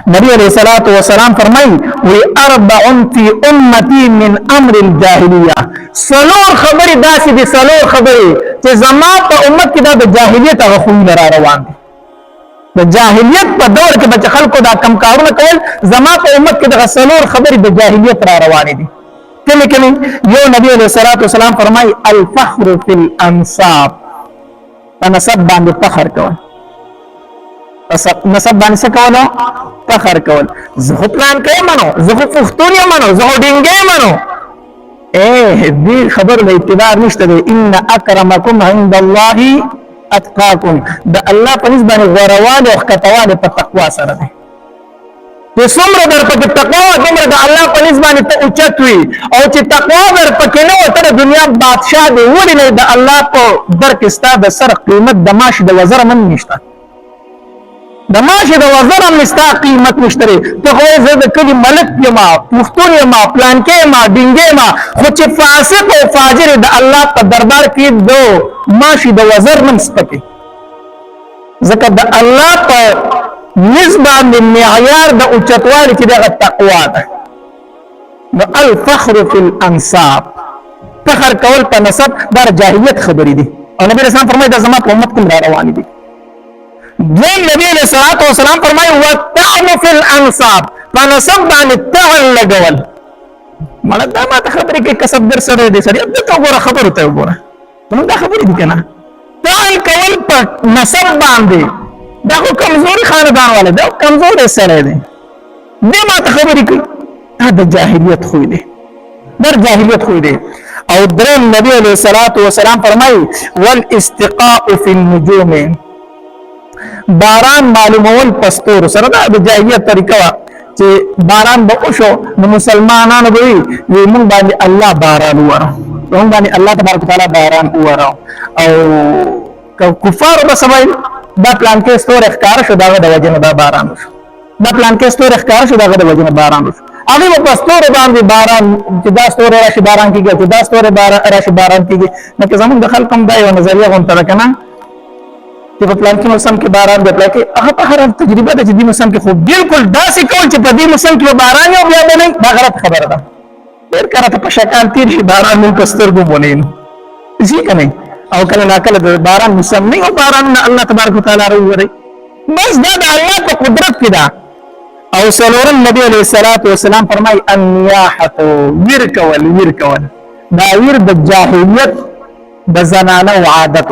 نبی علیہ الصلوۃ والسلام فرمایي وی اربع فی امتی من امر الجاهلیه سلور خبرې داسې دي سلور خبرې چې زما په امت کې دا د جاهلیت هغه خوی را روان دي د جاهلیت په دور کې چې خلکو دا کم کارونه کول زما په امت کې د سلور خبرې د جاهلیت را روان دي کله کله یو نبی علیہ الصلوۃ والسلام فرمایي الفخر فی الانساب نسب باندې فخر کول نسب باندې څه کول فخر کول زه پلان کوي منو زه پښتون یم منو زه ډینګې منو دې خبر له اعتبار نشته دی ان اکرمکم عند الله اتقاکم د الله په نسبت باندې غوړواله او ښکتواله په تقوا سره دی چې څومره در په تقوا دومره د الله په نسبت باندې ته اوچت وي او چې تقوا در پکې نه وي ته د دنیا بادشاه دی ولې نه د الله په در کې ستا د سر قیمت د ماشي د وزر من نشته د ماشي د وزر هم نستا قیمت نشته ته خو زه د کلي ملک یم پښتون یم پلانکې یم ډینګې یم خو چې فاسق او فاجر د الله په دربار کې دو ماشي د وزر من سپکې ځکه د الله په نسبت د معیار د اوچتوالي کې دغه تقوا ده نو الفخر فی الانساب فخر کول په نسب دا جاهلیت خبرې دي او نبی رسول فرمایي دا زما په امت کې را روان دي دویم نبی علیہ الصلوۃ والسلام فرمایي والطعن فی الانساب په نسب باندې طعن لګول مړه دا ما ته خبرې کې کسب در سره دي سړي دا وګوره خبره ته وګوره نو دا خبرې دي کنه طعن کول په نسب باندې دا خو کمزوري خاندان والے دا کمزور سره دي دې ما ته خبرې کوي دا د جاهلیت خو دی در جاهلیت خو دی او درم نبی علیہ الصلوۃ والسلام فرمایي والاستقاء فی النجوم باران معلومول پستور سره دا د جاهلیت طریقه چې باران به وشو نو مسلمانانو به وي موږ باندې الله باران وره موږ باندې الله تبارک وتعالى باران وره او کفار به سبا دا پلان کې ستور اخکار شو دا د وجنه دا باران وشو دا پلان کې ستور اخکار شو دا د وجنه باران وشو هغه په ستور باندې باران چې دا ستور راشي باران کیږي چې دا ستور راشي باران کیږي نو که زموږ د خلکو دا یو نظریه غونډه کنه چې په پلان کې موسم کې باران دی پلان کې هغه په هر تجربه د دې موسم کې خو بالکل داسې کول چې په دې موسم کې باران یو بیا نه دا غلط خبره ده ډېر کله ته په شکل تیر شي باران موږ کستر ګمونین شي کنه او کله ناکله د باران موسم نه او باران الله تبارک وتعالى راوړي بس دا د الله په قدرت کې ده او سلورم نبی علیہ الصلوۃ والسلام فرمای النیاحه ورکول دا ور د جاهلیت د زنانه او عادت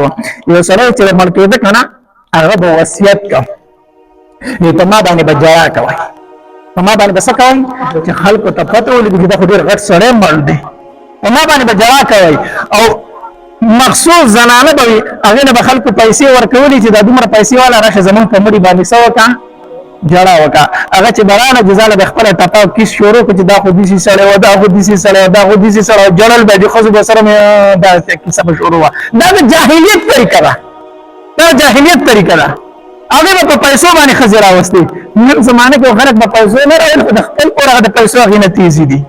یو سره چې مړ کېده کنه هغه د وصیت کا یو ته ما باندې بجایا کوي ما باندې بس کوي چې خلکو ته پته ولګي دا خو ډېر غټ سره مړ دی ما باندې بجایا کوي او مخصوص زنانه به هغه نه خلکو پیسې ورکولې چې دا دومره پیسې والا راشه زمون په مړي باندې سو کا جړه وکا هغه چې برانه جزاله د خپل ټاپاو کیس شروع کو چې دا خو دي سره و دا خو دي سره دا خو دي سره جړل به خو به سره دا کیسه به شروع دا د جاهلیت طریقه ده دا جاهلیت طریقه ده هغه په پیسو باندې خزر راوستي نن زمانه کې خلک په پیسو نه راوړي د خپل اورغه د پیسو غینه تیزی دي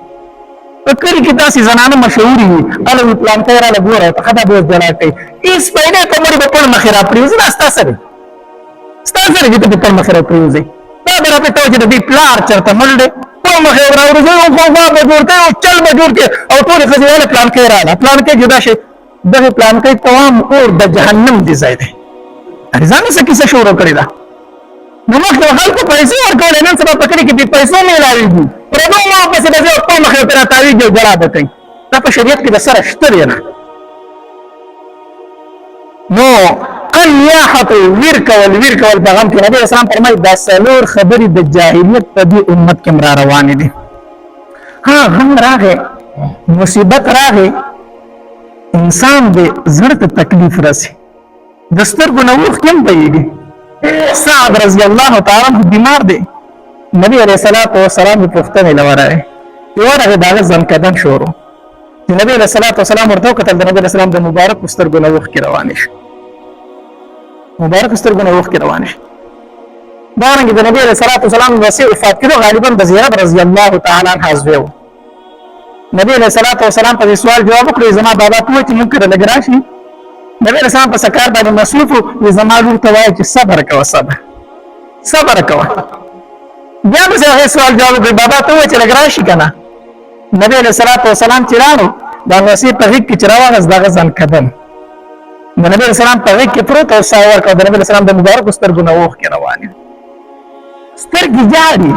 فکر کې تاسو زنانه مشهوري الو پلان ته را لګوره ته خدا به ځلا کوي اس پیدا کومه په خپل مخیرا پریوز نه ستاسو دې په خپل مخیرا پریوزي دا به ته چې د پلار چرته مړ دی په مخیرا ورځو خو به جوړته او چل به جوړ کې او ټول خزیاله پلان کې را پلان کې جدا شي دغه پلان کې تمام اور د جهنم دي ځای دی ارزانه څه کیسه شروع کړی دا نو موږ خلکو پیسې ورکول نن سبا پکړي کې پیسې نه لاوي پردو ما پسې د په مخه پر تاوی جو جلا ده کوي دا په شریعت کې د سره شته نه نو النیاحه ورکول پیغام کې نبی اسلام فرمایي دا سلور خبرې د جاهلیت په دې امت کې مرا روان دي ها هم راغې مصیبت راغې انسان دې زړه ته تکلیف راسي دستر ګناوخ کوم پیږي سعد رضی الله تعالی عنہ بیمار دی نبی علیہ الصلوۃ والسلام په پښتنه لواره یو راغی دا ځم کدن شروع نبی علیہ الصلوۃ والسلام ورته کتل نبی علیہ السلام د مبارک ستر ګناوخ کې روان شي مبارک ستر ګناوخ کې روان شي دا رنګ د نبی علیہ الصلوۃ والسلام وصیت وفات کړو غالبا د زینب رضی الله تعالی عنها حزبه نبی علیہ الصلوۃ والسلام په سوال جواب کړی زما بابا ته چې مونږ کړه لګ راشي نبی علیہ السلام په سکار باندې مصروف و زما لور ته وایي چې صبر کوه بیا به هغه سوال جواب کوي بابا ته وایي چې لږ راشي که نه نبي علیه الصلاة والسلام چې راغلو د غسې په غېږ کې چې راواغست دغه ځنکدن د نبي علیه السلام په غېږ کې پروت او ساه ورکړه د نبي علیه السلام د مبارکو سترګو نه اوښکې روانې سترګې جاري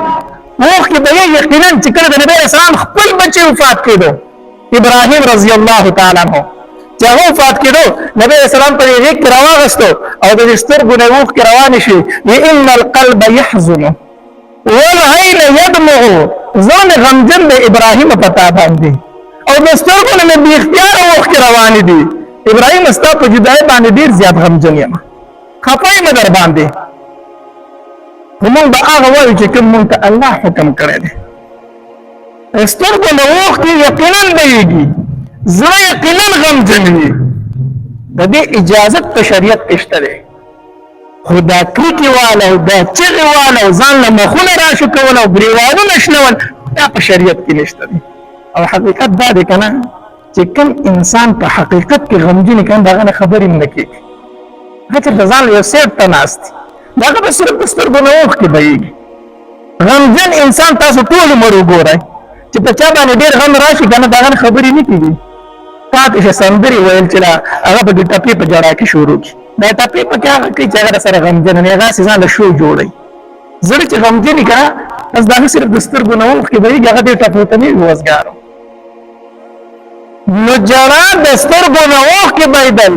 اوښکې به یې یقینا چې کله د نبي علیه السلام خپل بچی وفات کېدو ابراهیم رضی الله تعالی عنه چې هغه وفات کېدو نبي علیه السلام په دې غېږ کې راواغستو او د دې سترګو نه اوښکې روانې شوې ان القلب يحزن والعين يدمع ځان غمجن د ابراهیم په تا باندې او د سترګو نه مې بې اختیاره اوښکې روانې دي ابراهیم ستا په جدایۍ باندې ډېر زیات غمجن یم خفه یم در باندې خو موږ به هغه وایو چې کوم موږ ته الله حکم کړی دی سترګو نه اوښکې یقینا بهیږي زړه یقینا غمجن وي د دې اجازت په شریعت کې شته دی خو دا کرکې والا او دا چغې والا او ځان له مخونه راشو کول او ګریوانونه شنول دا په شریعت کې نشته دی او حقیقت دا دی که نه چې کوم انسان په حقیقت کې غمجن وي که نه د هغه نه خبرې هم نه کېږي هغه چېرته ځان یو سیټ ته ناست دی د هغه به صرف د سترګو نه اوښکې بهیږي غمجن انسان تاسو ټول عمر وګورئ چې په چا باندې ډېر غم راشي که نه د هغه نه خبرې نه کېږي پاتې شه سندرې ویل چې هغه به د ټپې په جړا کې شروع کړي دا ټپې پکې هغه کوي چې هغه سره غمجن نه هغه ځان له شو جوړوي زړه چې غمجن وي که نه بس د هغه صرف د سترګو نه اوښکې بهیږي هغه دې ټپو ته نه وي وزګارو نو جړا د سترګو نه اوښکې بهېدل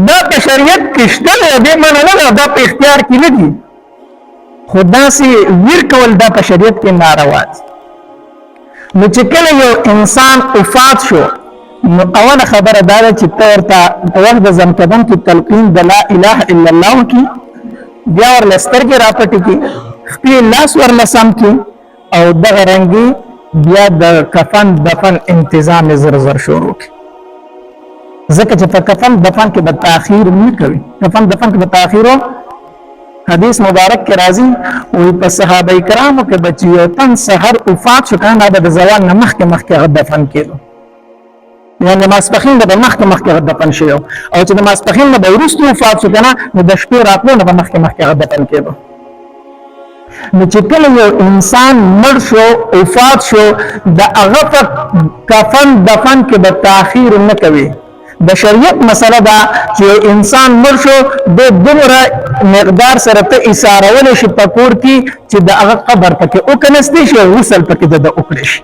دا په شریعت کې شته دی دې منع نه ده دا په اختیار کې نه دي خو داسې ویر کول دا په شریعت کې ناروا دي نو چې کله یو انسان وفات شو نو اوله خبره دا ده چې ته ورته په وخت د ځنکدن کې تلقین د لا اله الا الله وکړي بیا ورله سترګې راپټې کړي خپې لاس ورله سم کړي او دغه رنګې بیا د کفن دفن انتظام یې زر زر شروع کړي ځکه چې په کفن دفن کې به تاخیر نه کوي کفن دفن کې به تاخیر حدیث مبارک کې راځي وایي په صحابه کرامو کې به چې یو تن سحر وفات شو که نه به د زوال نه مخکې هغه دفن کېدو یعنې ماسپښین به د مخکې هغه دفن شوی او چې د ماسپښین نه به وروسته وفات شو که نه نو د شپې راتلو نه به مخکې هغه دفن کېدو نو چې کله یو انسان مړ شو وفات شو د هغه په کفن دفن کې به تاخیر نه کوي د شریعت مسله ده چې انسان مړ شو د دومره مقدار سره ته ایثارولی شي په کور کې چې د هغه قبر پکې وکنستی شي او غسل پکې د وکړی شي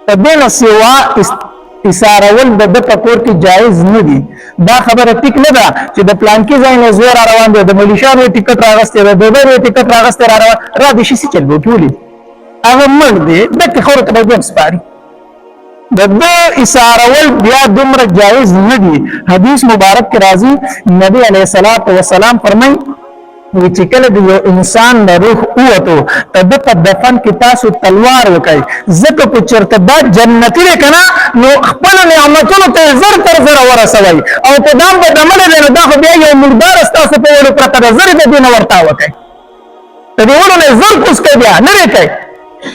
په دې نه سوا ایثارول د ده په کور کې جایز نه دي دا خبره ټیک نه ده چې د پلانکي ځای نه زوی را روان دی د ملیشانو یې ټکټ راغستی دی د دوی یې ټکټ راغستی را روان را دې شي څه چل به ټولې هغه مړ دی دکې خاورو ته به بیا هم سپاري د ده ایثارول بیا دومره جایز نه دي حدیث مبارک کې راځي نبی علیه الصلاة والسلام فرمایي چې کله د یو انسان نه روح ووتو ته ده په دفن کې تاسو تلوار وکئ ځکه که چېرته دا جنتي دی که نه نو خپلو نعمتونو ته یې زر تر زره ورسوئ او که دا هم بدعمله دی نو دا خو بیا یو مرداره ستاسو په وړو پرته ده زر د دې نه ورتا وکئ د دې وړو نه یې زر کوز کوئ بیا نه دی کوئ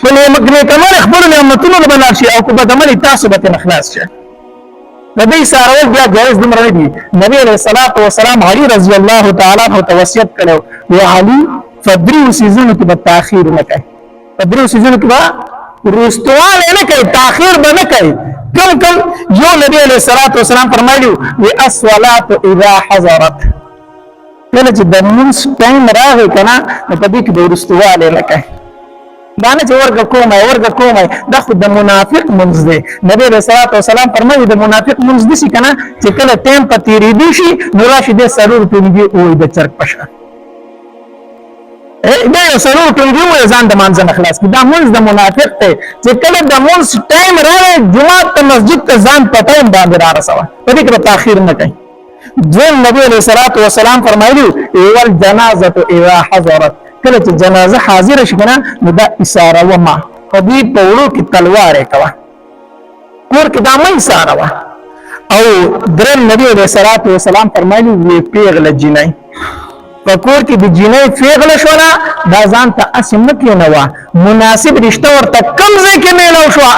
په نیکمرغۍ خپلو نعمتونو له به لاړ شي او که بدعملې تاسو به ترې نه خلاص شئ د دې ایثارول بیا جایز دومره نه دي نبي علیه الصلاة والسلام علي رضی الله تعالی عنه ته وصیت کړی و علي په دریو څیزونو کې به تاخیر نه کوي په دریو څیزونو کې به وروستوالی نه کوي تاخیر به نه کوي کوم یو نبي علیه الصلاة والسلام فرمایلي و الصلاة اذا حضرت کله چې د لمونځ ټایم راغی که نه نو په دې کې به وروستوالی نه کوي دا نه چې ورګه کومه دا خو د منافق منځ دی نبی علیه الصلاة والسلام فرمایي د منافق منځ داسې که نه چې کله ټایم په تېرېدو شي نو راشي دی څلور ټونګې ووایي د چرګ په شان دا یو څلور ټونګې ووایي ځان د مانځه نه خلاص کړي دا منځ د منافق دی چې کله د منځ ټایم راغی جومات ته مسجد ته ځان په ټایم باندې را رسوه په دې کې به تاخیر نه کوي دویم نبی علیه الصلاة والسلام فرمایلي والجنازة اذا حضرت کله چې جنازه حاضره شي که نه نو دا ایثاروه ما په دې په وړو کې تلوار یې کوه کور کې دا مه ایثاروه او درېیم نبي علیه الصلاة والسلام فرمایلي وی پیغله جینۍ په کور کې د جینۍ پیغله شوله دا ځان ته هسې مه کېنوه مناسب رشته ورته کوم ځای کې میلاو شوه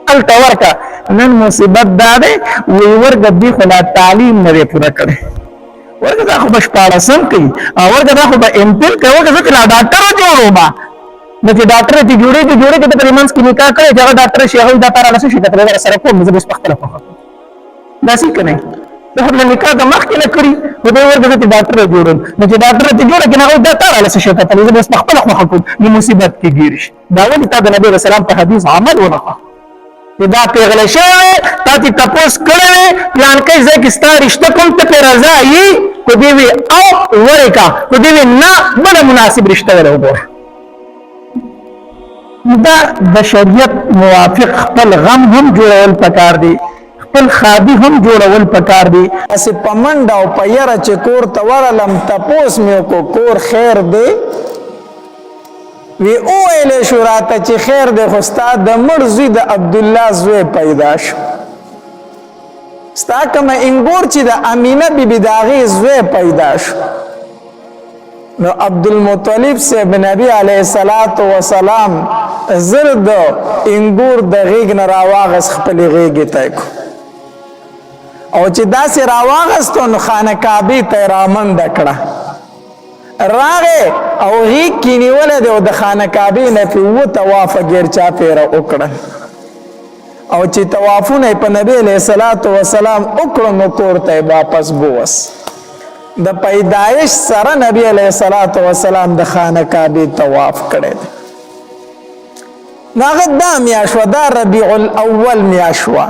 هلته ورکه نن مصیبت دا دی وی ورګه دې خو لا تعلیم نه دی پوره کړی ورګه دا خو بشپاړسم کوي او ورګه دا خو به امپل کوي ورګه ځکه لا ډاکټر جوړو ما نو چې ډاکټر ته جوړې ته په منځ کې نکاح کړي چې هغه ډاکټر شي هغه دا تر راسي شي ته سره کوم زه به خپل په دا څه کوي دا خو نکاح د مخ کې نه کړی نو دا ورګه ته ډاکټر جوړول نو چې ډاکټر ته جوړ کړي هغه دا تر راسي شي ته زه به خپل خو حکم نو مصیبت کې ګیر شي دا ولې تا د نبی رسول الله په حدیث عمل ونکړه دا پیغله شوی تا تی تپوس کړی پلان کې ځکه چې ستا رشته کوم ته په رضا یي کو دی وی او ورکا کو دی وی نه بل مناسب رشته وروبور دا د شریعت موافق خپل غم هم جوړول پکار دی خپل خادي هم جوړول پکار دی اسی پمنډ او پیر چې کور ته ورلم تپوس مې کو کور خیر دی وی اویل شوراته چې خیر دی خو ستا د مړ زوی د عبدالله زوی پیدا شو ستا کومه انګور چې د امینه بیبي د هغې زوی پیدا شو نو عبدالمطلب صاحب نبی علیه الصلاة وسلام زر د انګور د غیږ نه راواغس خپلې غیږې ته کو او چې داسې راواغستو نو خانه کعبې ته رامنډه کړه راغه او غیږ کې نیولی دی او د خانه کعبې نه پې اووه طوافه ګیر چاپېره وکړل او چې طوافونه په نبی علیه الصلاة وسلام وکړو نو کور ته واپس بوس د پیدایش سره نبی علیه الصلاة وسلام د خانه کعبې طواف کړی دی نو هغه دا میاشت وه دا ربیع الاول میاشت وه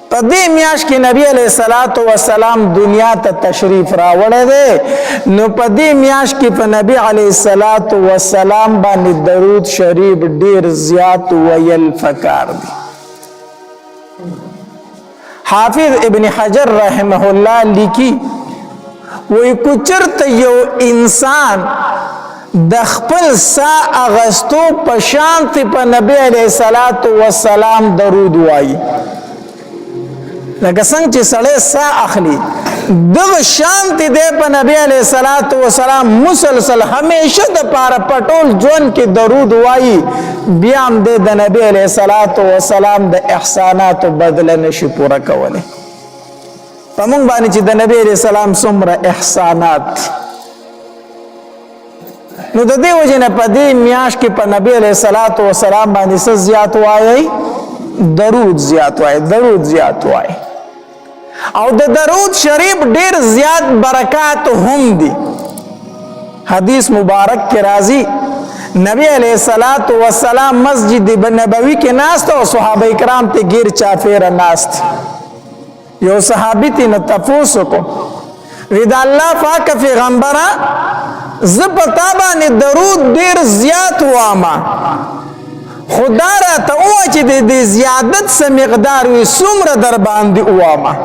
په دې میاشت کې نبی علیه الصلاة وسلام دنیا ته تشریف راوړی دی نو په دې میاشت کې په نبی علیه الصلاة وسلام باندې درود شریف ډیر زیات ویل پکار دی حافظ ابن حجر رحمه الله لیکي وی کو چرته یو انسان د خپل سا اغستو په شانتی په نبی علیه الصلاة وسلام درود وایي لکه څنګه چې سړی سا اخلي دغه شانتی دی په نبی علیه الصلاة وسلام مسلسل همیشه د پاره پټول ژوند کې درود وایي بیا هم دی د نبی علیه الصلاة وسلام د احساناتو بدله نشي پوره کولی په موږ باندې چې د نبی علیه السلام څومره احسانات نو د دې وجې نه په دې میاشت کې په نبی علیه الصلاة وسلام باندې څه زیات وایي درود زیات وایي درود زیات وایي او د درود شریف ډیر زیات برکات هم دي حدیث مبارک کې راځي نبی علیہ الصلوۃ والسلام مسجد نبوی کې ناست او صحابه کرام ته غیر چافیر ناست یو صحابي ته تفوس کو ودا الله پاک پیغمبره زپتا باندې درود ډیر زیات واما خدا را ته او چې د زیادت سم مقدار وي څومره در باندې واما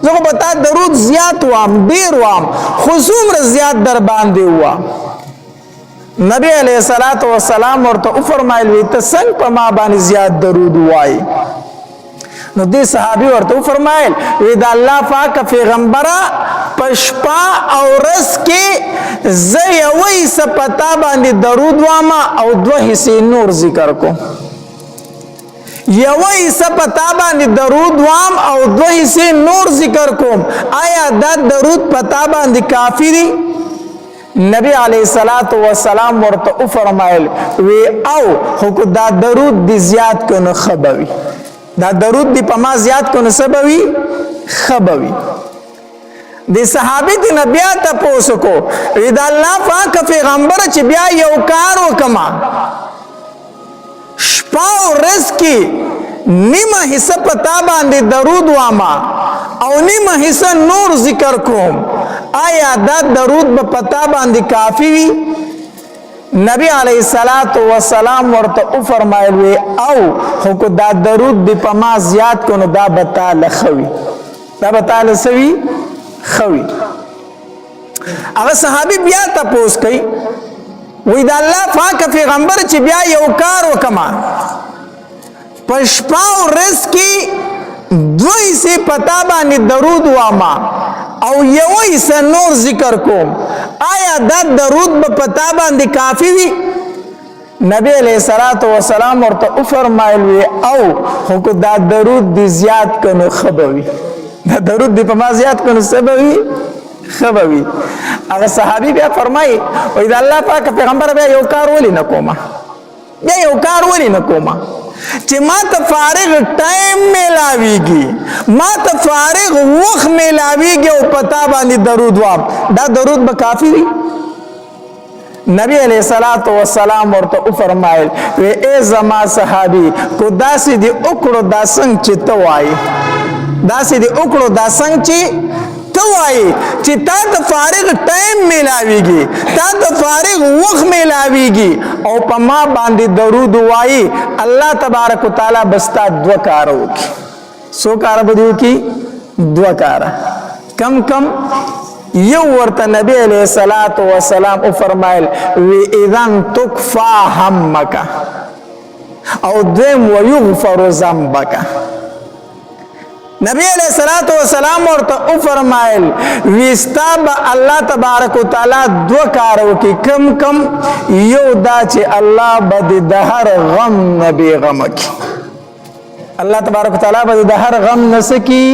زه به تا درود زیات وام ډیر وام خو څومره زیات در باندې وام نبی علیہ الصلوۃ والسلام ورته فرمایل وی ته څنګه په ما باندې زیات درود وای نو دې صحابي ورته فرمایل وی دا الله پاک پیغمبره پشپا او رس کې زه یوې سپتا باندې درود واما او دوه حصے نور ذکر کو یوې سپتا باندې درود وام او دوه حصے نور ذکر کوم آیا دا درود پتا باندې کافی دی نبی علیہ الصلوۃ والسلام ورته فرمایل وی او خو دا درود دی زیات کنه خبوي دا درود دی پما زیات کنه سبوي خبوي دی صحابی دی نبی ته پوسکو وی دا الله پاک پیغمبر چې بیا یو کار وکما شپاو رزقی نیمه حصہ پتا باندې درود واما او نیمه حصہ نور ذکر کوم آیا دا درود په پتا باندې کافی وی نبی علیہ الصلوۃ والسلام ورته فرمایل وی او خو دا درود دی په ما زیات کو نو دا بتا لخوي دا بتا لسوي خوي هغه صحابي بیا تاسو کوي وی دا الله پاک پیغمبر چې بیا یو کار وکما پشپاو رزقی دوی سے پتا باندې درود واما او یوی سے نور ذکر کوم آیا دا درود په پتا باندې کافی وی نبی علیہ الصلوۃ والسلام ورته فرمایل وی او خو دا درود دی زیات کنه خبوي دا درود دی په ما زیات کړو سبوي خبوي. هغه صحابي بیا فرمایي وای دا الله پاک پیغمبر بیا یو کار ولې نه کومه، بیا یو کار ولې نه کومه چې ما ته فارغ ټایم میلاویږي، ما ته فارغ وخت میلاویږي او پتا باندې درود وام. دا درود به کافی وي؟ نبی علیہ الصلوۃ والسلام ورته فرمایل وی ای زما صحابي کو داسې دی وکړو دا څنګه چې ته وایي، داسې دی وکړو دا څنګه چې ته وایي چې تا ته فارغ ټایم میلاویږي، تا ته فارغ وخت میلاویږي او په ما باندې درود وایي. الله تبارک وتعالی بستا دو کار وکي. سو کار به دی وکي؟ دو کار. کم کم؟ یو ورته نبی علیہ الصلوۃ والسلام او فرمایل وی اذن تکفا همک او دیم ویغفر ذنبک. نبی علیہ الصلوۃ والسلام ورته فرمایل وستا به الله تبارک وتعالی دو کار وکي. کم کم؟ یو دا چې الله به د هر غم نبی غم کی، الله تبارک وتعالی به د هر غم نسکی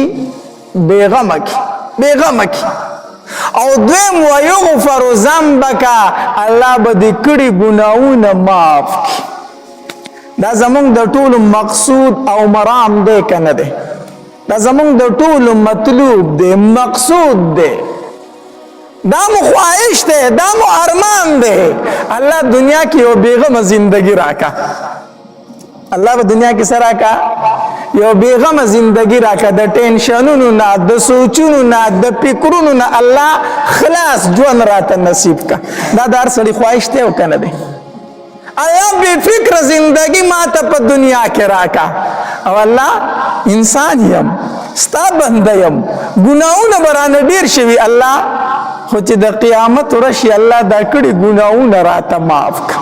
بیغم کی، بیغم کی. او دویم ویغفر ذنبک الله به د کړي ګناونه معاف کی. دا زمونږ د ټولو مقصود او مرام دی کنه دی؟ دا زمونږ د ټولو مطلوب دی، مقصود دی، دا مو خواهش دی، دا مو ارمان دی. الله دنیا کې یو بیغمه زندگی راکا، الله په دنیا کې سره راکا یو بیغمه زندگی راکا، د ټینشنونو نه، د سوچونو نه، د فکرونو نه الله خلاص ژوند راته نصیب کا. دا د هر سړي خواهش دی او کنه دی؟ الله بے فکر زندگی ما ته په دنیا کې راکا او الله انسان یم، ستا بنده یم، ګناونه برانه ډیر شوي الله، خو چې د قیامت ورشي الله دا کړي ګناونه راته معاف کا.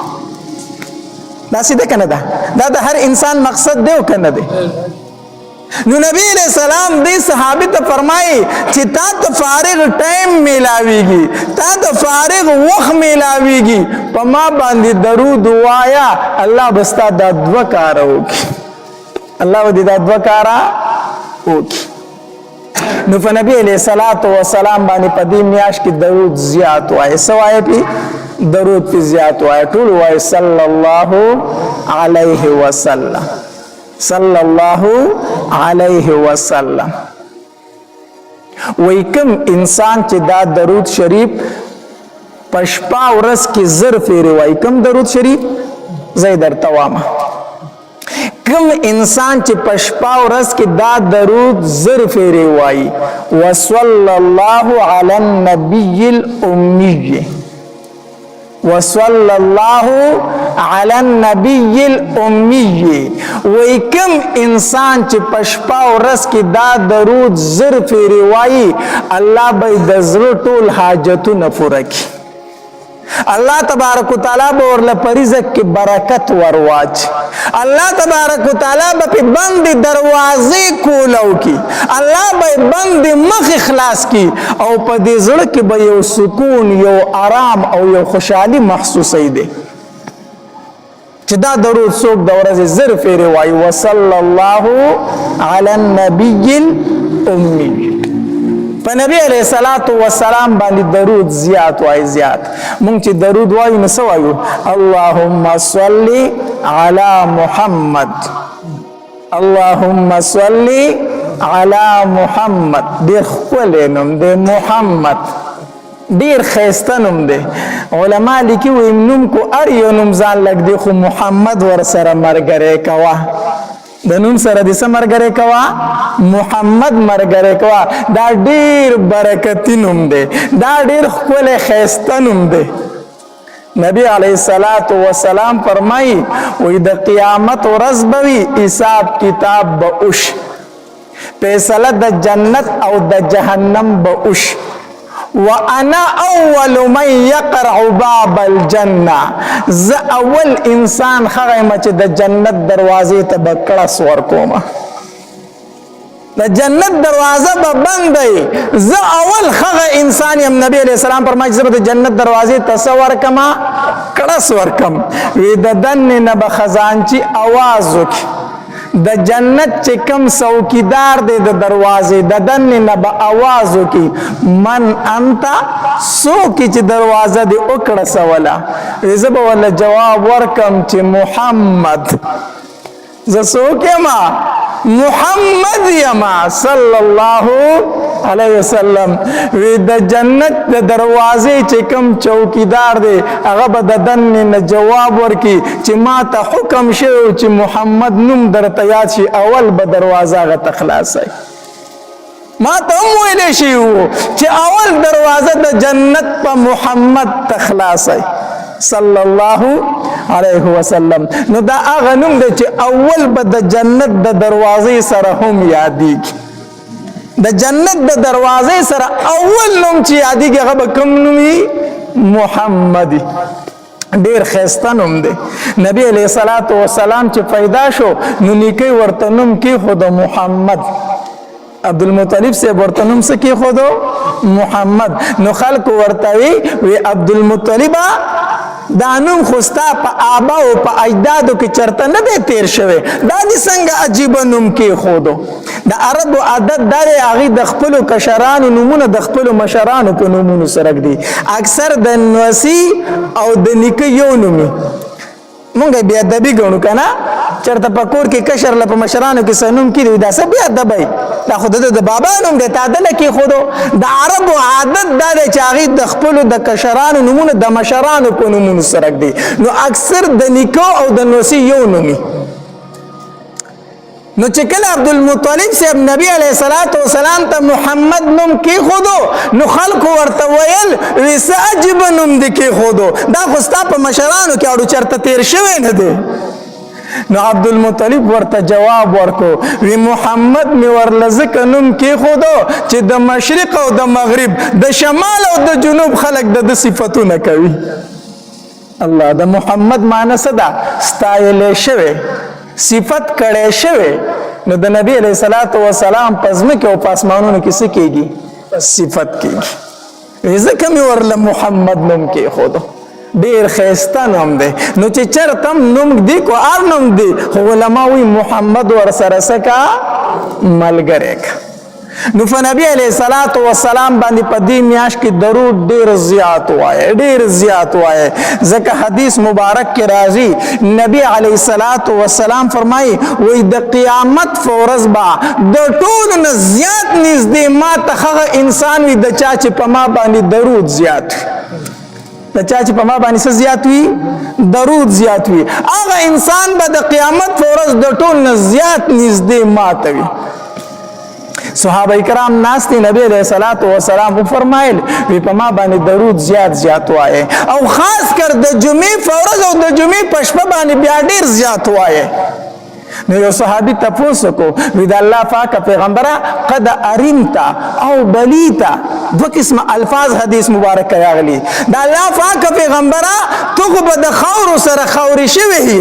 دا سیده کنه ده؟ دا د هر انسان مقصد دی او کنه دی؟ نو نبی علیہ السلام دی صحابی ته فرمایي چې تا ته فارغ ټایم میلاویږي، تا ته فارغ وخت میلاویږي، په ما باندې درود وایا، الله بستا دا دو کار وکي، الله به دا دو کار وکي. نو په نبی علیہ الصلوۃ والسلام باندې په دې میاشت کې درود زیات وایي. سوای پی درود پی زیات وایي، ټول وایي صلی الله علیه وسلم، صلی الله علیه وسلم. وی کم انسان چې دا درود شریف پشپا ورس کې زر فیری وای، کم درود شریف زید درته وامه، کم انسان چې پشپا ورس کې دا درود زر فیری وای، وصلی الله علی النبی الامی، وصلی الله علی النبی الامی. وی کم انسان چې پشپا ورس کې دا درود زر فیری وای، الله به د زړه ټول حاجتونه پوره کړي. الله تبارک وتعالی به ورله په رزق کې برکت ورواچ، الله تبارک وتعالی به په بند دروازې کولو کی، الله به بند مخ اخلاص کی او په دې زړه کې به یو سکون، یو آرام او یو خوشحالي محسوسې ده چې دا درود څوک د ورځې زر فیری وایي. وصلی الله علی النبی الامی. په نبی علیہ الصلوۃ والسلام باندې درود زیات وای، زیات. مونږ چې درود وایو نو څه وایو؟ اللهم صل علی محمد، اللهم صل علی محمد. ډیر ښکلی نوم دی محمد، ډیر ښایسته نوم دی. علما لیکي وایي نوم کو هر یو نوم ځان لږ دی، خو محمد ورسره ملګری کوه، د نوم سره د څه ملګری کوه؟ محمد ملګری کوه. دا ډیر برکتي نوم دی، دا ډیر ښکلی ښایسته نوم دی. نبی علیہ الصلوۃ والسلام فرمایي وی د قیامت ورځ به وي، حساب کتاب به وش، فیصله د جنت او د جهنم به وش. وانا اول من يقرع باب الجنه، ز اول انسان خغه چې د جنت دروازې ته بکړس ورکوم، د جنت دروازه به بند دی، زه اول خغه انسان یم. نبی علیہ السلام فرمایي چې د جنت دروازې ته څه ورکما؟ کړس ورکم. وی د دن نه به خزانچی आवाज وکي، د جنت چې کم څوکیدار دی د دروازې د دننه نه به آواز وکړي من انت څوک چې دروازه دې وکړه سوله زه به ورله جواب ورکم چې محمد زه څوک یم محمد یما صلی الله علیه وسلم وی د جنت د دروازې چې کم چوکیدار دی هغه به د دننه نه جواب ورکړي چې ما ته حکم شوی چې محمد نوم درته یاد شي اول به دروازه هغه ته خلاصوي ما ته هم ویلی شوي وو چې اول دروازه د جنت په محمد ته خلاصوي صلی الله علیه وسلم نو دا هغه نوم دی چې اول به د جنت د دروازې سره هم یادېږي د جنت د دروازې سره اول نوم چې یادېږي هغه به کوم نوم وي محمدي ډیر ښایسته نوم دی نبی علیه الصلاة والسلام چې پیدا شو نو نیکۍ ورته نوم کېښود محمد عبدالمطلب صاحب ورته نوم څه کېښودو محمد نو خلکو ورته وی عبدالمطلبه دا نوم خو ستا په آباو په اجدادو کې چرته نه دی تیر شوی دا دې څنګه عجیبه نوم کېښودو د عربو عادت دا دی هغوی د خپلو کشرانو نومونه د خپلو مشرانو په نومونو سره ږدي اکثر د نوسي او د نیکه یو نومي مونږ بیا ادبي ګڼو که نه چېرته په کور کې کشر له په مشرانو کې څه نوم کېږي دا څه بیا ادبی دا خو د بابا نوم دی تا دله کېښودو د عربو عادت دا دی چې هغوی د خپلو د کشرانو نومونه د مشرانو په نومونو سره ږدي نو اکثر د نیکه او د نوسي یو نومي نو چې کله عبدالمطلب صاحب نبی علیه الصلاة والسلام ته محمد نوم کېښودو نو خلکو ورته ویل وی څه عجیبه نوم دې کېښودو دا خو ستا په مشرانو کې اړو چېرته تېر شوی نه دی نو عبدالمطلب ورته جواب ورکو وی محمد می ورله ځکه نوم کېښودو چې د مشرق او د مغرب د شمال او د جنوب خلک د صفتونه کوي الله د محمد معنی څه ده ستایلی شوی صفت کړی شوی نو د نبی علیه الصلاة والسلام په ځمکې او په اسمانونو کې څه کېږي صفت کېږي ځکه مې ورله محمد نوم کېښودو ډېر ښایسته نوم دی نو چې چېرته هم نوم دی کو هر نوم دی خو علما وایي محمد ورسره څه کا ملګری کا نو په نبی علیه الصلاة والسلام باندې په دې میاشت کې درود ډېر زیات وایه ډېر زیات وایه ځکه حدیث مبارک کې راځي نبی علیه الصلاة والسلام فرمایي وایي د قیامت په ورځ به د ټولو نه زیات نږدې ما ته هغه انسان وي د چا چې په ما باندې درود زیات وي د چا چې په ما باندې څه زیات وي درود زیات وي هغه انسان به د قیامت په ورځ د ټولو نه زیات نږدې ما ته وي صحابه کرام ناستی نبی علیہ الصلوۃ والسلام فرمایل وی په ما باندې درود زیات وایي او خاص کر د جمعې فرض او د جمعې پښپ باندې بیا ډیر زیات وایي نو یو صحابي تاسو کو وی د الله پاک پیغمبره قد ارمتا او بلیتا دو قسم الفاظ حدیث مبارک راغلي د الله پاک پیغمبره تو به د خاور سره خوري شوی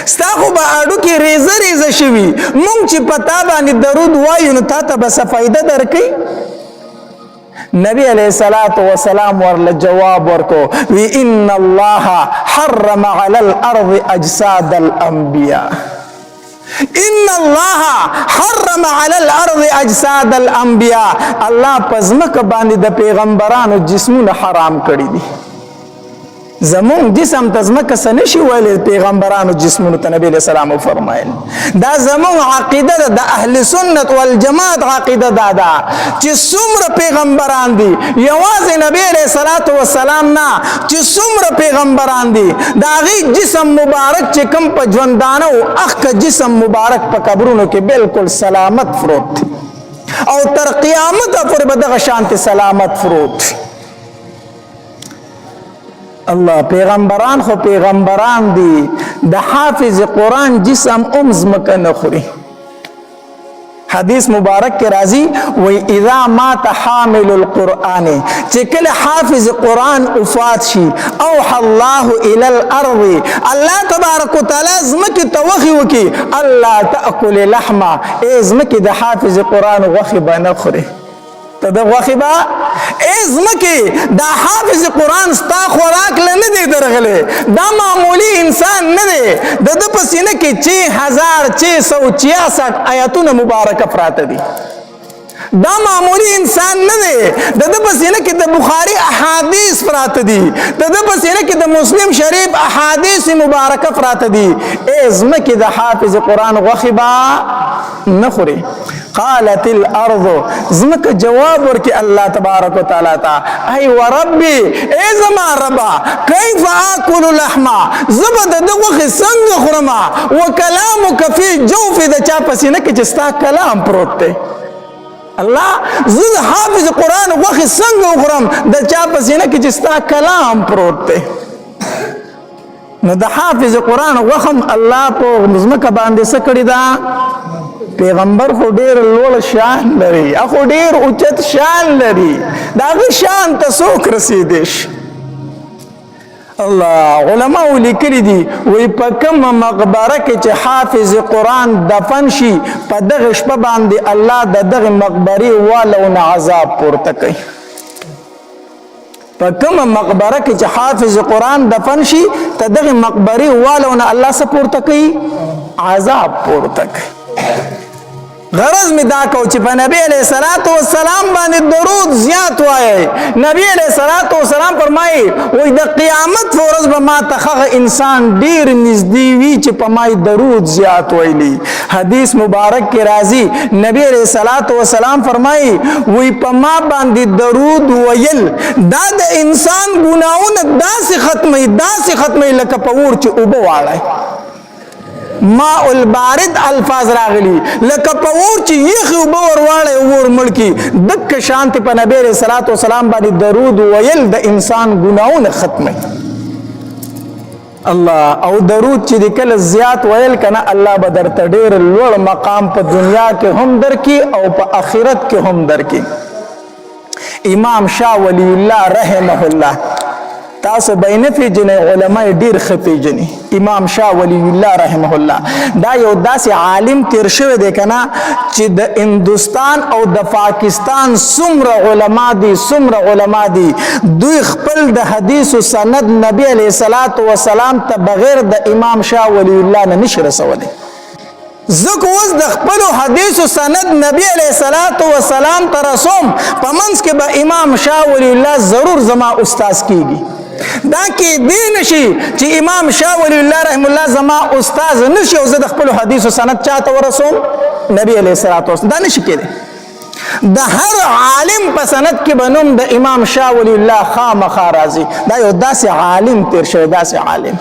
ستا خو به اډو کې ریزه ریزه شوي مونږ چې پتا باندې درود وایو نو تا ته به څه فایده درکوي نبی علیہ الصلوۃ والسلام ورله جواب ورکو وی ان الله حرم علی الارض اجساد الانبیاء ان الله حرم علی الارض اجساد الانبیاء الله پزمک باندې د پیغمبرانو جسمونه حرام کړی دي زمون جسم تزمکه سنشي ویل پیغمبرانو جسمونو ته نبی علیہ السلام فرمایل دا زمون عقیده د اهل سنت والجماعت عقیده دا چې څومره پیغمبران دي یوازې نبی علیہ الصلوۃ والسلام نه چې څومره پیغمبران دي دا غي جسم مبارک چې کوم په ژوندانه او اخ جسم مبارک په قبرونو کې بالکل سلامت فروت او تر قیامت پورې به دغه شانت سلامت فروت الله پیغمبران خو پیغمبران دي د حافظ قرآن جسم زمکه نه خوري حدیث مبارک کې راځي وی اذا مات حامل القرآن چې کله حافظ قرآن وفات شي اوحى الله الى الارض الله تبارک وتعالى زمکه توخي وکي الله تاكل لحمه زمکه د حافظ قرآن غوخي به نه خوري ته د غوښې به ځمکې دا حافظ قرآن ستا خوراک له نه دی درغلی دا معمولی انسان نه دی د ده په سینه کې 6666 آیاتونه مبارکه پراته دي دا معمولی انسان نه دی د ده په سینه کې د بخاري احادیث پراته دي د ده په سینه کې د مسلم شریف احادیث مبارکه پراته دي ځمکې د حافظ قرآن غوښې به نه خوري قالت الارض زمک جواب ورکی اللہ تبارک و تعالی تا ای وربی ای زما ربا کیف آکل لحما زبد دغوخ سنگ خورما وکلامک فی جوف دا چا پسینه که جستا کلام پروت تے اللہ زد حافظ قرآن وخ سنگ خورم دا چا پسینه که جستا کلام پروت تے نو دا حافظ قرآن وخم اللہ پو زمک باندې سکڑی دا پیغمبر خو ډیر لوړ شان لري اخو ډیر اوچت شان لري داغه شان ته څوک رسیدش الله علماء لیکلي دي وی په کومه مقبره کې چې حافظ قرآن دفن شي په دغه شپه باندې الله د دغه مقبرې والو نه عذاب پورته کوي په کومه مقبره کې چې حافظ قرآن دفن شي ته دغه مقبرې والو نه الله څه پورته کوي عذاب پورته کوي غرض می دا کو چې په نبی علیہ الصلوۃ والسلام باندې درود زیات وایي نبی علیہ الصلوۃ والسلام فرمایي وای د قیامت ورځ به ما ته انسان ډیر نږدې وي چې په ما درود زیات وایي حدیث مبارک کې راځي نبی علیہ الصلوۃ والسلام فرمایي وای په ما باندې درود ویل دا د انسان ګناونه داسې ختمي لکه په ور چې اوبه واړی ماء البارد الفاظ راغلی لکه په اور چې یخ او باور واړی اور ملکی دک شانت په نبی رسول الله والسلام باندې درود ویل د انسان ګناونه ختمه الله او درود چې د کله زیات ویل کنه الله به درته ډیر لوړ مقام په دنیا کې هم درکې او په آخرت کې هم درکې امام شاه ولی الله رحمه الله تاسو بینه فی جنې علماء ډیر خفي جنې امام شاه ولی الله رحمه الله دا یو داسې عالم تیر شوی دی کنه چې د هندوستان او د پاکستان څومره علما دي دوی خپل د حدیث او سند نبی علیہ الصلوۃ والسلام ته بغیر د امام شاه ولی الله نه نشي رسولی زکه اوس د خپل حدیث او سند نبی علیہ الصلوۃ والسلام ته رسوم په منځ کې به امام شاه ولی الله ضرور زما استاد کیږي دا کې دی نشي چې امام شاه ولی الله رحم الله زما استاد نشي او زه د خپل حدیث او سند چاته ورسوم نبی علیہ الصلوۃ والسلام دا نشي کېدی د هر عالم په سند کې بنوم د امام شاه ولی الله خامخا راځي دا یو داسې عالم تیر شوی داسې عالم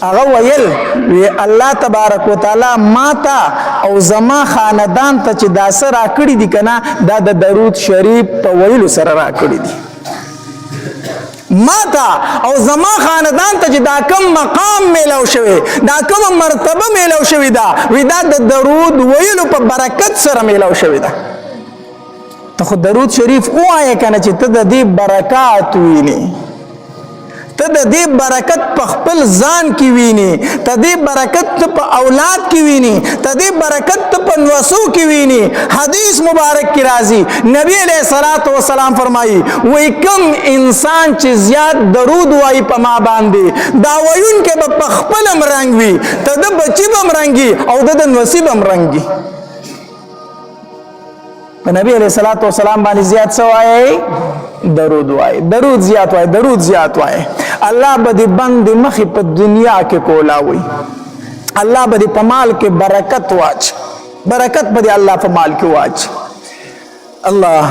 هغه ویل وی الله تبارک وتعالى ماتا او زما خاندان ته چې دا سره راکړي دي کنه دا د درود شریف په ویلو سره راکړي دي ماتا او زما خاندان ته چې دا کم مقام میلاو شوی دا کم مرتبه میلاو شوی دا وی دا د درود ویلو په برکت سره میلاو شوی دا ته خو درود شریف وایې کنه چې ته د دې برکات ویني ته د دې برکت په خپل ځان کې ویني ته دې برکت په اولاد کې ویني ته دې برکت په نوسو کې ویني حدیث مبارک کې راځي نبی علیہ الصلوۃ والسلام فرمایي وای کوم انسان چې زیات درود وایي په ما باندې دا وایون کې په خپل رنگ وي ته د بچي بم رنگي او د نصیب هم رنگي نبی علیہ الصلوۃ والسلام باندې زیات سوای درود وای درود زیات وای الله به دې بند مخې په دنیا کې کولاوي الله به دې په مال کې برکت واچ برکت به دې الله په مال کې واچ الله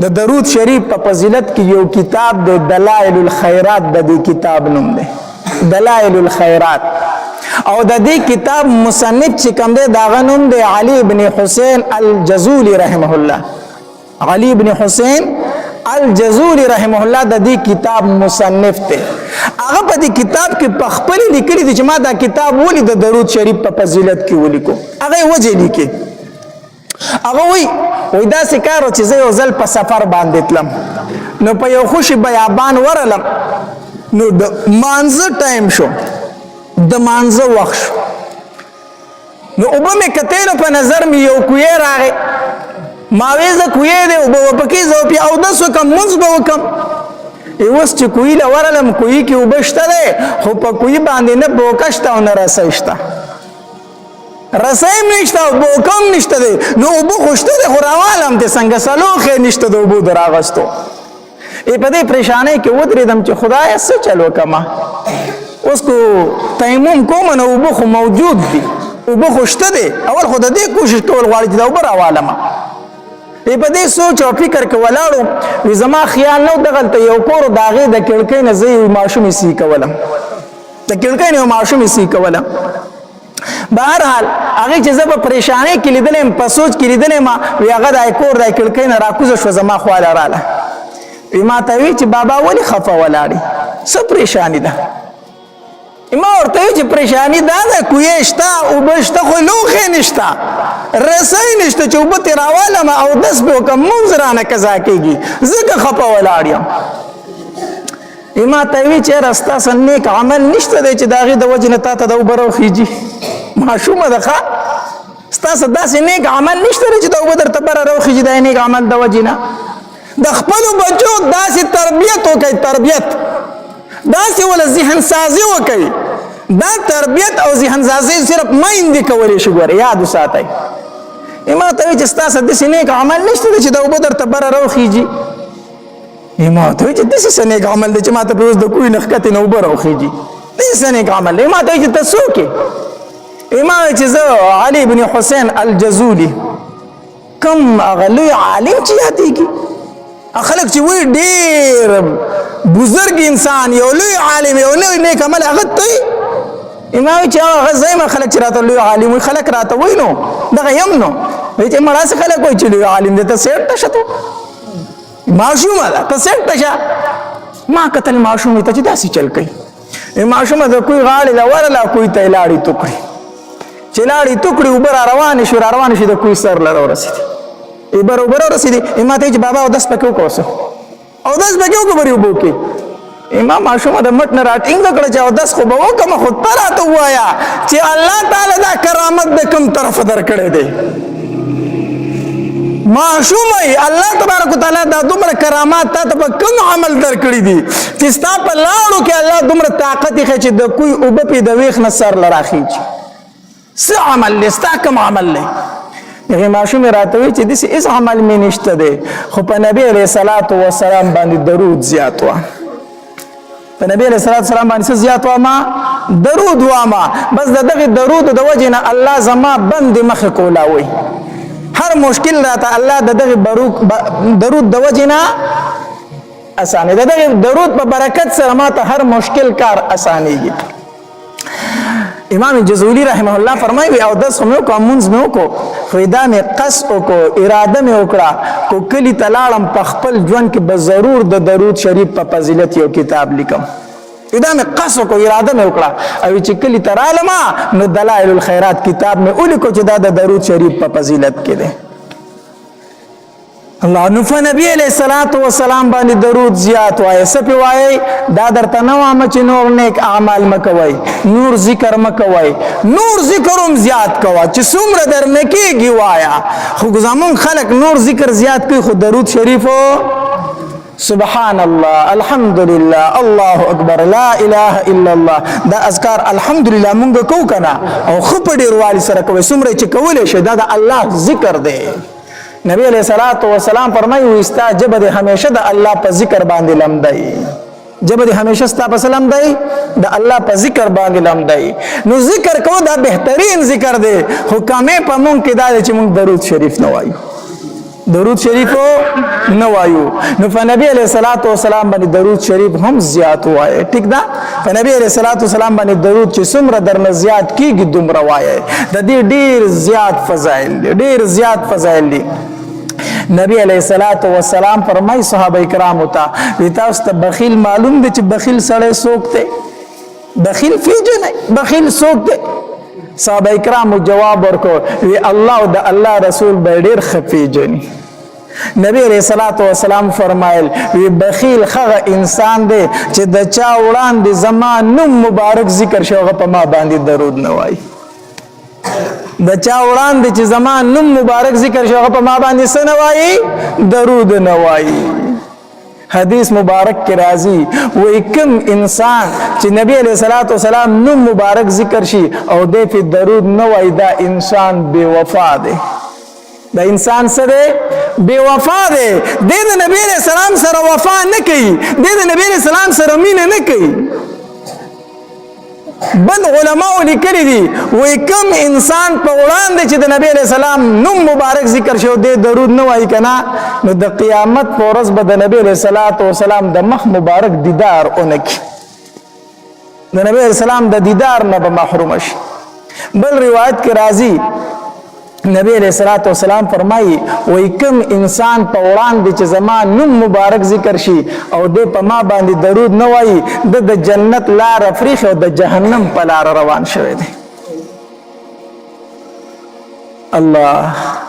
د درود شریف په فضیلت کې یو کتاب د دلائل الخیرات د دې کتاب نوم دی دلائل الخیرات او د دې کتاب مصنف چې کوم دی دا غنوم دی علی ابن حسین الجزولی رحمه الله علی ابن حسین الجزولی رحمه الله د دې کتاب مصنف ته هغه په دې کتاب کې په خپل لیکلي دي چې ما دا کتاب ولې د درود شریف په فضیلت کې ولیکو هغه وجه لیکي هغه وای دا سکارو چې زه یو ځل په سفر باندې تلم نو په یو خوشي بیابان ورلم نو د مانزه ټایم شو د مانزه وخت شو نو اوبه مې کتې نو په نظر مې یو کوی راغی ما وې ز کوی دی او پکې زو په او د سو کم منځ به وکم اوس چې کوی له ورلم کوی کې وبشته دی خو په کوی باندې نه بوکشته او نه رسېشته رسېم نشته او بوکم نشته دی نو وبو خوشته دی خو راوالم د څنګه سلوخې نشته د وبو دراغستو په دې پریشانۍ کې ودرېدم چې خدای څه چل وکما اوس کو تیمم کوم نو وبو خو موجود دی وبو خوشته دی اول خو د دې کوشش کول غواړي چې دا وبو راوالم په دې سوچ او فکر کې ولاړو وي زما خیال نو دغلته یو کور داغه د کړکۍ نه زی ماشوم سی کولم د کړکۍ نه ماشوم سی کولم بهرحال هغه چې زه په پریشانۍ کې لیدلم په سوچ کې لیدلم وی هغه د کور د کړکۍ نه راکوزه شو زما خواله رااله وی ما ته وی چې بابا ولی خفه ولاړی څه پریشانی ده ما ورته چې پریشانی دا ده کویشتا او بشتا خو لوخې نشتا رسۍ نشته چې اوبه ترې راوالم او دس به وکړم مونځ رانه قضا کېږي ځکه خفه ولاړ یم ما ته وی چې یاره ستاسو نیک عمل نشته دی چې د هغې د وجې نه تا ته د اوبه راوخیږي ماشومه ده ښه ستاسو داسې نیک عمل نشته دی چې د اوبه درته بره راوخیږي د نیک عمل د وجې نه د خپلو بچو داسې تربیت وکړئ تربیت داسې ولا ذهن سازي وکړي دا تربیت او ذهن سازي صرف مایندې کولی شي ګوره یاد وساتئ ما ته وایي چې ستاسو داسې نیک عمل نشته دی چې د اوبه درته بره راوخیږي ما ته وایي چې داسې څه نیک عمل دی چې ما ته پرې اوس د کوی نه ښکتې نه اوبه راوخیږي داسې څه نیک عمل دی ما ته وایي چې ته څوک یې ما وایي چې زه علي بن حسین الجزولي کوم هغه لوی عالم چې یادېږي خلک چې وایي ډېر بزرګ انسان یو لوی عالم یو لوی نیک عمل هغه ته ما وایي چې هغه زه خلک چې راته لوی عالم وایي خلک راته وایي نو دغه یم نو وایي چې مړه څه خلک وایي چې لوی عالم دی ته سیټ شه ته ماشومه ده ته سیټ شه ما کتل ماشومې ته چې داسې چل کوي ماشومه د کوی غاړې له ورله کوی ته یې لاړې توکړې چې لاړې توکړې اوبه را روانې شوې د کوی سر له راورسېدې بروبر ورسېدې ما ته چې بابا اودس پکې وکړه اودس پکې وکړه بری اوبو کې ما ماشومه د مټ نه راټینګ کړه چې اودس خو به وکړم خو ته راته ووایه چې الله تعالی دا کرامت د کوم طرفه درکړی دی ماشومه الله تبارک وتعالی دا دومره کرامات تا ته په کوم عمل درکړي دي چې ستا په لاړو کې الله دومره طاقت یې چې د کوی اوبه پې د ویښ نه سر له راخیږي څه عمل دی ستا کوم عمل دی هغې ماشومې راته وایي چې داسې هېڅ عمل مې نشته دی خو په نبي علیه صلات وسلام باندې درود زیات وه په نبي علیه صلات وسلام باندې څه زیات وامه درود وامه بس د دغې درودو د وجې نه الله زما بندې مخې کولاوي هر مشکل راته الله د دغې درود د وجې نه اسانه د دغې درود په برکت سره ماته هر مشکل کار اسانېږي امام جزولی رحمه الله فرمایي وي او داس هم کو مونږ مې وکړو خو دا مې قص وکړو اراده مې وکړه کو کلی تلاړم په خپل ژوند کې به ضرور د درود شریف په فضیلت یو کتاب لیکم دا مې قص وکړو اراده مې وکړه او چې کلی ترالم نو دلائل الخيرات کتاب مې ولیکو چې دا د درود شریف په فضیلت کې دی الله نو نبی علیہ الصلوۃ والسلام باندې درود زیات وایي سپی وایي دا درته نو عام چې نور نیک اعمال مکوي نور ذکر مکوي نور ذکروم زیات کوا چې څومره در نکیږي وایا خو زمون خلق نور ذکر زیات کوي خو درود شریفو سبحان الله الحمدلله الله اکبر لا اله الا الله دا اذکار الحمدلله مونږ کو کنه او خو په ډیر والی سره کوي څومره چې کولې شه دا د الله ذکر دی نبی علیہ الصلوۃ والسلام فرمایي وستا جب د همیشه د الله په ذکر باندې لمدای جب د همیشه ستا په سلام دی د الله په ذکر باندې لمدای نو ذکر کو دا بهترین ذکر دی حکمه په مونږ کې دا چې مونږ درود شریف نه وایو درود شریف نه وایو نو په نبی علیہ الصلوۃ والسلام باندې درود شریف هم زیات وایي ٹھیک ده په نبی علیہ الصلوۃ والسلام باندې درود چې څومره درنه زیات کیږي دومره وایي د دې ډیر زیات فضایل دي ډیر زیات فضایل دي نبی علیہ الصلوۃ والسلام فرمای صحابه کرام ته تاسو ته بخیل معلوم دي چې بخیل سره سوکته بخیل فیجن بخیل سوکته صحابه کرام جواب ورکړ وی الله او د الله رسول به ډیر خفیجن نبی علیہ الصلوۃ والسلام فرمایل وی بخیل خغه انسان دی چې د چا وړاندې زمان نوم مبارک ذکر شوغه په ما باندې درود نه وای د چا وړاندې چې زما نوم مبارک ذکر شي هغه په ما باندې څه نه وایي درود نه وایي حدیث مبارک کې راځي وایي کوم انسان چې نبی علیه الصلاۃ والسلام نوم مبارک ذکر شي او دې په درود نه وایي دا انسان بے وفا دی دا انسان سره بے وفا دی د نبی علیہ السلام سره وفا نه کوي د نبی علیہ السلام سره مینه نه کوي بل علماء لیکلي دي وایي کوم انسان په وړاندې چې د نبی علیہ السلام نوم مبارک ذکر شو د درود نه وایي کنه نو د قیامت په ورځ به د نبی علیہ السلام د مخ مبارک دیدار اونکي د نبی علیہ السلام د دیدار نه به محروم شي بل روایت کې راځي نبی علیہ السلام فرمایي وایي کوم انسان په وړاندې چې زما نوم مبارک ذکر شي او د په ما باندې درود نه وایي د جنت لار فریخ او د جهنم په لار روان شوی دی الله